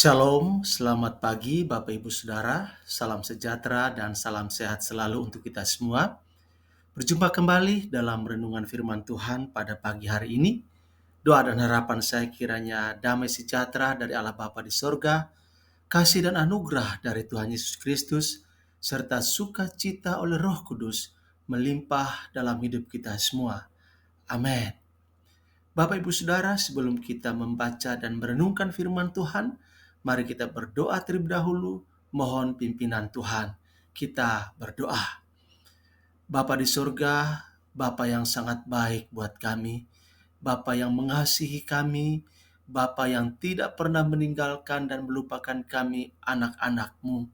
Shalom, selamat pagi Bapak Ibu Saudara, salam sejahtera dan salam sehat selalu untuk kita semua. Berjumpa kembali dalam renungan firman Tuhan pada pagi hari ini. Doa dan harapan saya kiranya damai sejahtera dari Allah Bapa di sorga, kasih dan anugerah dari Tuhan Yesus Kristus, serta sukacita oleh Roh Kudus melimpah dalam hidup kita semua. Amin. Bapak Ibu Saudara, sebelum kita membaca dan merenungkan firman Tuhan, mari kita berdoa terlebih dahulu, mohon pimpinan Tuhan. Kita berdoa. Bapa di surga, Bapa yang sangat baik buat kami, Bapa yang mengasihi kami, Bapa yang tidak pernah meninggalkan dan melupakan kami anak-anak-Mu.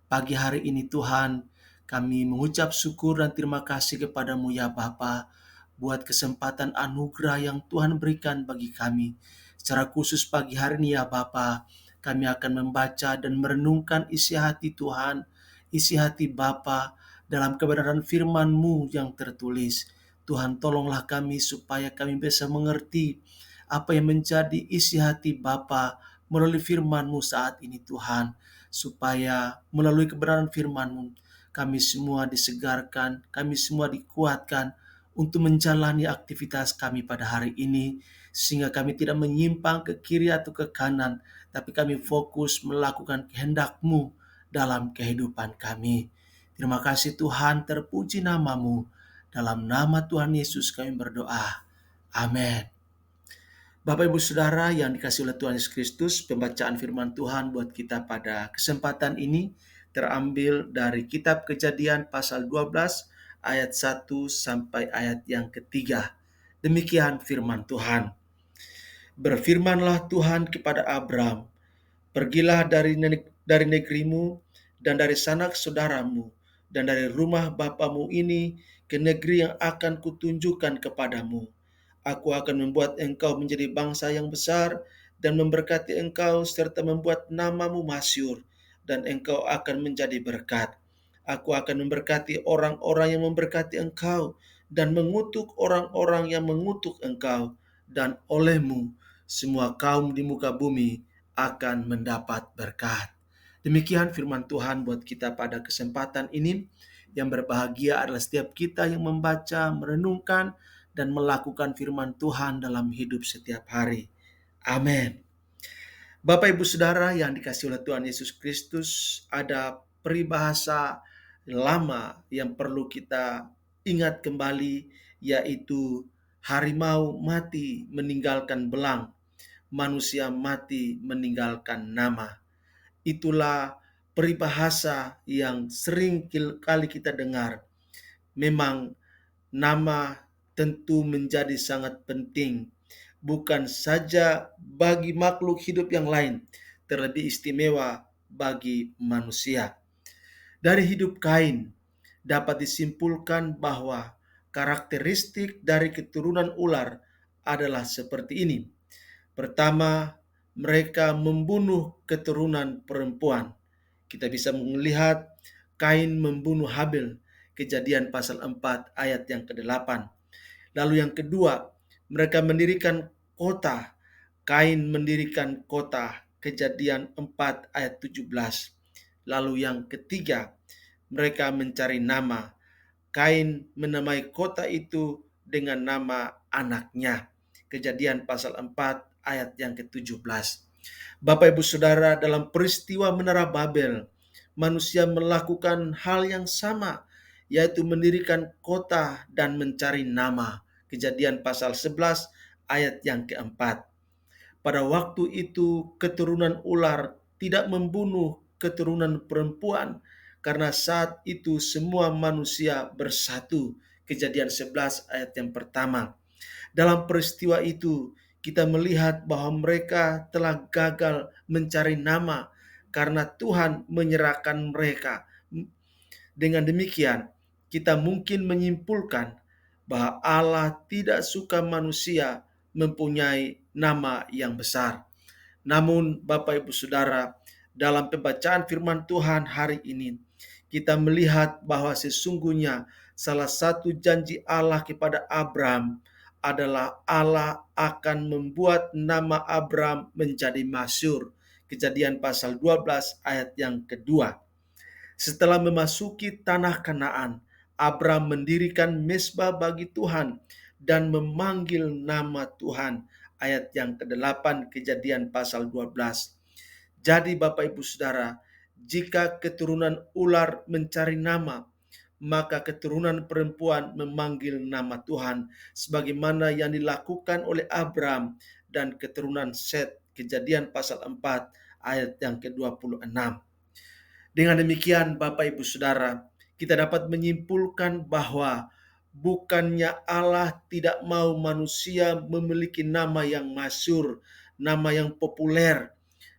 Pagi hari ini Tuhan, kami mengucap syukur dan terima kasih kepadamu ya Bapa, buat kesempatan anugerah yang Tuhan berikan bagi kami. Secara khusus pagi hari ini ya Bapa, kami akan membaca dan merenungkan isi hati Tuhan, isi hati Bapa dalam kebenaran firman-Mu yang tertulis. Tuhan tolonglah kami supaya kami bisa mengerti apa yang menjadi isi hati Bapa melalui firman-Mu saat ini Tuhan, supaya melalui kebenaran firman-Mu kami semua disegarkan, kami semua dikuatkan untuk menjalani aktivitas kami pada hari ini, sehingga kami tidak menyimpang ke kiri atau ke kanan, tapi kami fokus melakukan kehendak-Mu dalam kehidupan kami. Terima kasih Tuhan, terpuji nama-Mu. Dalam nama Tuhan Yesus kami berdoa. Amin. Bapak Ibu Saudara yang dikasihi oleh Tuhan Yesus Kristus, pembacaan firman Tuhan buat kita pada kesempatan ini terambil dari kitab Kejadian pasal 12 ayat 1 sampai ayat yang ketiga. Demikian firman Tuhan. Berfirmanlah Tuhan kepada Abram, pergilah dari negerimu dan dari sanak saudaramu dan dari rumah bapamu ini ke negeri yang akan kutunjukkan kepadamu. Aku akan membuat engkau menjadi bangsa yang besar dan memberkati engkau serta membuat namamu masyhur, dan engkau akan menjadi berkat. Aku akan memberkati orang-orang yang memberkati engkau dan mengutuk orang-orang yang mengutuk engkau, dan olehmu semua kaum di muka bumi akan mendapat berkat. Demikian firman Tuhan buat kita pada kesempatan ini. Yang berbahagia adalah setiap kita yang membaca, merenungkan, dan melakukan firman Tuhan dalam hidup setiap hari. Amin. Bapak Ibu Saudara yang dikasihi oleh Tuhan Yesus Kristus, ada peribahasa lama yang perlu kita ingat kembali, yaitu harimau mati meninggalkan belang, manusia mati meninggalkan nama. Itulah peribahasa yang sering kali kita dengar. Memang nama tentu menjadi sangat penting, bukan saja bagi makhluk hidup yang lain, terlebih istimewa bagi manusia. Dari hidup Kain dapat disimpulkan bahwa karakteristik dari keturunan ular adalah seperti ini. Pertama, mereka membunuh keturunan perempuan. Kita bisa melihat Kain membunuh Habil, Kejadian pasal 4 ayat yang ke-8. Lalu yang kedua, mereka mendirikan kota. Kain mendirikan kota, Kejadian 4 ayat 17. Lalu yang ketiga, mereka mencari nama. Kain menamai kota itu dengan nama anaknya. Kejadian pasal 4 ayat yang ke-17. Bapak Ibu Saudara, dalam peristiwa Menara Babel, manusia melakukan hal yang sama, yaitu mendirikan kota dan mencari nama. Kejadian pasal 11 ayat yang keempat. Pada waktu itu keturunan ular tidak membunuh keturunan perempuan, karena saat itu semua manusia bersatu. Kejadian 11 ayat yang pertama. Dalam peristiwa itu kita melihat bahwa mereka telah gagal mencari nama karena Tuhan menyerahkan mereka. Dengan demikian, kita mungkin menyimpulkan bahwa Allah tidak suka manusia mempunyai nama yang besar. Namun Bapak Ibu Saudara, dalam pembacaan firman Tuhan hari ini, kita melihat bahwa sesungguhnya salah satu janji Allah kepada Abraham adalah Allah akan membuat nama Abraham menjadi masyhur. Kejadian pasal 12 ayat yang kedua. Setelah memasuki tanah Kanaan, Abram mendirikan mezbah bagi Tuhan dan memanggil nama Tuhan. Ayat yang ke-8 Kejadian pasal 12. Jadi Bapak Ibu Saudara, jika keturunan ular mencari nama, maka keturunan perempuan memanggil nama Tuhan, sebagaimana yang dilakukan oleh Abram dan keturunan Set. Kejadian pasal 4 ayat yang ke-26. Dengan demikian Bapak Ibu Saudara, kita dapat menyimpulkan bahwa bukannya Allah tidak mau manusia memiliki nama yang masyhur, nama yang populer,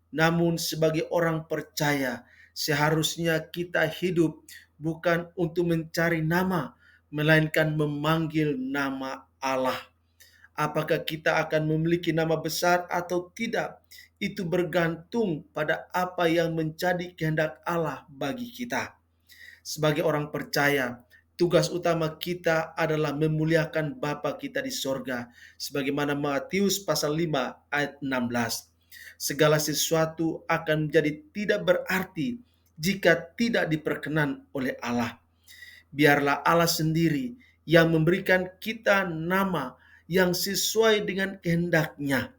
namun sebagai orang percaya seharusnya kita hidup bukan untuk mencari nama, melainkan memanggil nama Allah. Apakah kita akan memiliki nama besar atau tidak, itu bergantung pada apa yang menjadi kehendak Allah bagi kita. Sebagai orang percaya, tugas utama kita adalah memuliakan Bapa kita di sorga, sebagaimana Matius pasal 5 ayat 16. Segala sesuatu akan menjadi tidak berarti jika tidak diperkenan oleh Allah. Biarlah Allah sendiri yang memberikan kita nama yang sesuai dengan kehendak-Nya.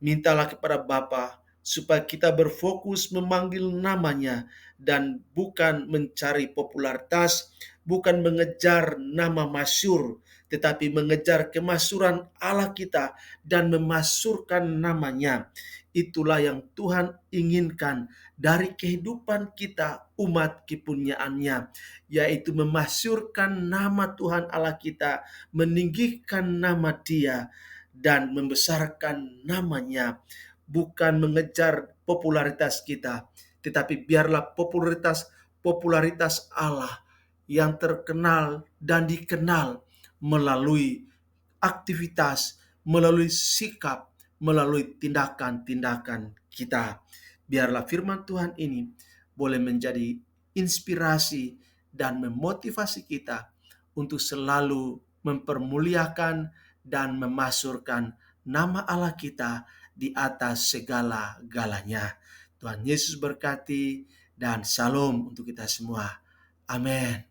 Mintalah kepada Bapa supaya kita berfokus memanggil nama-Nya dan bukan mencari popularitas, bukan mengejar nama masyhur, tetapi mengejar kemasyhuran Allah kita dan memasyhurkan nama-Nya. Itulah yang Tuhan inginkan dari kehidupan kita umat kepunyaan-Nya, yaitu memasyhurkan nama Tuhan Allah kita, meninggikan nama Dia, dan membesarkan nama-Nya, bukan mengejar popularitas kita, tetapi biarlah popularitas Allah yang terkenal dan dikenal melalui aktivitas, melalui sikap, melalui tindakan-tindakan kita. Biarlah firman Tuhan ini boleh menjadi inspirasi dan memotivasi kita untuk selalu mempermuliakan dan memasyhurkan nama Allah kita di atas segala-galanya. Tuhan Yesus berkati dan shalom untuk kita semua. Amin.